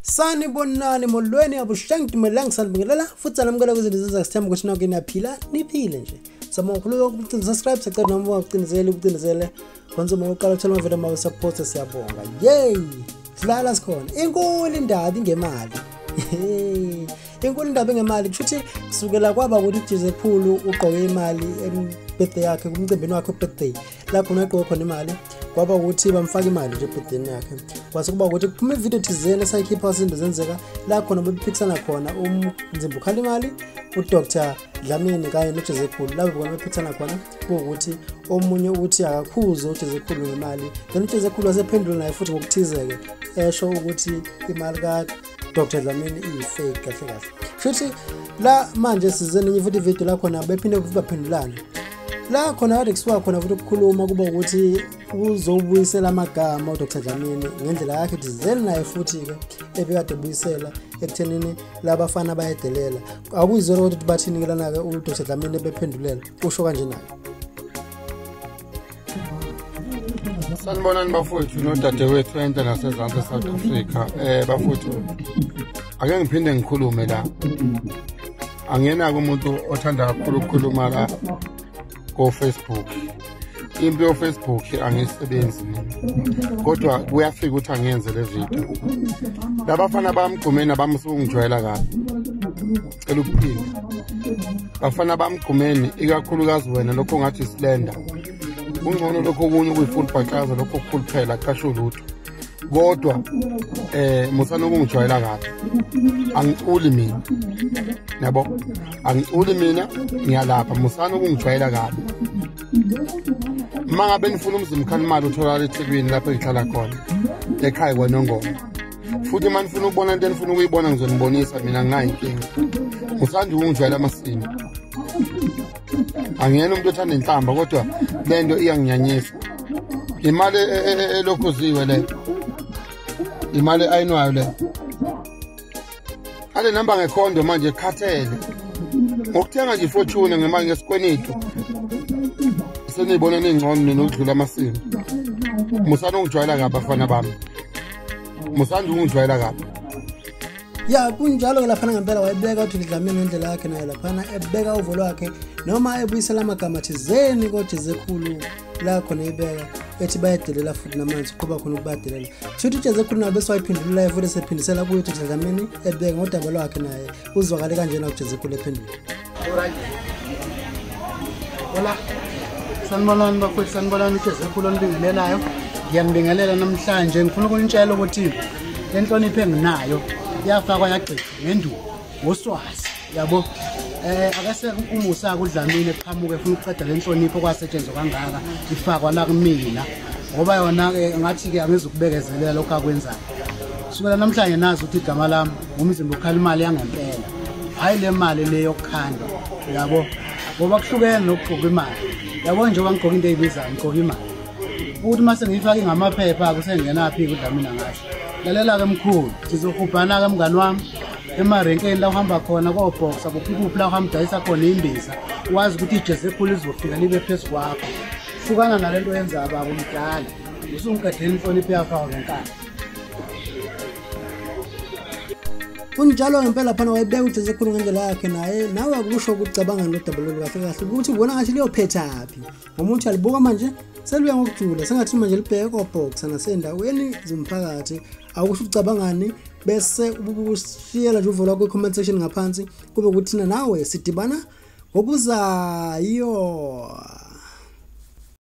Sanibonani molweni abushangi melang sanibingelela futhi sanamukela kwizinto zezasithemba ukuthi nonke niyaphila niphile nje. Sama ukhuluma ukuthi subscribe sector noma ucindezele kwenza uma uqala ukuthola amavideo amawe support siyabonga. Yay! Sidlala sikhona. Inkulu indaba ingemali. Inkulu indaba ngemali kushuthi kusukela kwaba ukuthi uJize Khulu ugqoke imali birthday yakhe kumcimbini wakhe birthday lapho nagqoka khona imali kwaba ukuthi bamfaka imali nje birthday yakhe kwase kuba ukuthi kuphuma ivideo thizeni esayikhipha izinto zenzeka la khona bephikisana khona umzimba ukhala imali uDr Dlamini kanye noJize Khulu labo bona bephikisana khona ukuthi omunye uthi akakhuze uJize Khulu ngemali then uJize Khulu wasephendula naye futhi ngokuthizeke esho ukuthi imali ka Dr Dlamini iyifake kahle kahle futhi la manje sizene futhi ivideo la khona bephinde baphendulana la khona ade kusuka khona futhi ukukhuluma kuba ukuthi uzobuyisela amagama uDr Dlamini ngendlela yakhe dizeli naye futhi ke ebekade buyisela ekuthenini labafana bayedelela akuyizona ukuthi bathini ke lana ke uDr Dlamini bephendulela usho kanje naye. Sanibonani bafowethu nodadewethu ente nasezantsi South Africa. Bafowethu ake ngiphinde ngikhulume la. Angena kumuntu othanda kakhulu ukukhuluma la ko Facebook. Impilo yo Facebook angisebenzi kodwa kuyafika ukuthi angenze le video. Labafana bamgqumeni abamsungijwayela kabi. Cela ukuphinda. Bafana bamgqumeni ikakhulukazi wena lokho ngathi slender. Kungcono lokho kunye kuyifull bhaqaza lokho kukhulu phela kasho lutho kodwa musana ukungijwayela kabi angiculi mina yabo angiculi mina ngiyalapha musana ukungijwayela kabi mangabe nifuna umzimba khalimali uthola eThekwini lapho ngihlala khona ekhaya kwaNongoma futhi manifuna ukubona into enifuna ukuyibona ngizonibonisa mina ngayinkinga musanda ukungijwayela amasimo angiyena umuntu othanda inhlamba kodwa lento iyanginyanyisa imali elokhuziwe le imali ayinwayo le ale namba ngekhondo manje ekhathele ngokuthenga nje ifortune ngemali ngesikwenito senibona ningcono nokudlula amasimo musana ungijwayela kabi bafana bami musanda ungijwayela kabi ya kunjalo ke laphana ngempela wayebeka uDr Dlamini ngendlela yakhe naye laphana ebeka uvolo wakhe noma ebuyisela amagama thizeni koJize Khulu la khona ebeka ethi bayadelela futhi namanzi kuba khona ukubadelela futhi uJize Khulu nabe swayiphendula futhi sephindisela kuyo uDr Dlamini ebeka ngodaba lwakhe naye uzwakale kanjena uJize Khulu ephendula. Hola sanibonani bafowethu sanibonani uJize Khulu onibingelelayo ngiyambingelela namhlanje ngifuna ukunitshela ukuthi lenhlonipho enginayo yafakwa yagcitha ngenduku ngoswazi yabo akase umusa kuDlamini eqhamuke efuna ukuqeda lenhlonipho kwasetshenzwa kangaka ifakwa la kumina ngoba yona ke ngathi ke angizukubekezelela lokho akwenzayo sukela namhlanje nazi ukuthi igama lami umzimba ukhala imali yangempela hayi le mali le yokukhanda yabo ngoba kuhlukene nokugqoka imali yabo nje ngigqoka into eyibizayo ngigqoka imali ukuthi mase ngifaka ngamaphepha kusengena phi kuDlamini angasho lalela ke mkhulu sizohubhana ke mngani wami emarenkeni la uhamba khona koboxa kuphi la uhamba dayisa khona imbiza wazi ukuthi iJize Khulu izofika libe phezulu kwakho hlukana nalento yenza baba umdala usungiqedela inhlonipho yakho ngenkani. Kunjalo ngempela phana wayebeka uJize Khulu ngendlela yakhe naye nawe akusho ukucabanga nodabulolo kahle kahle ukuthi ubona ngathi liyophethapi umuntu alibuka manje seluya ngokujula sengathi manje libheke koboxa nasendaweni zomphakathi akusho ukucabangani bese ubushiyela nje uvolo wakho comment section ngaphansi kube ukuthi nawe sidibana ngokuzayo.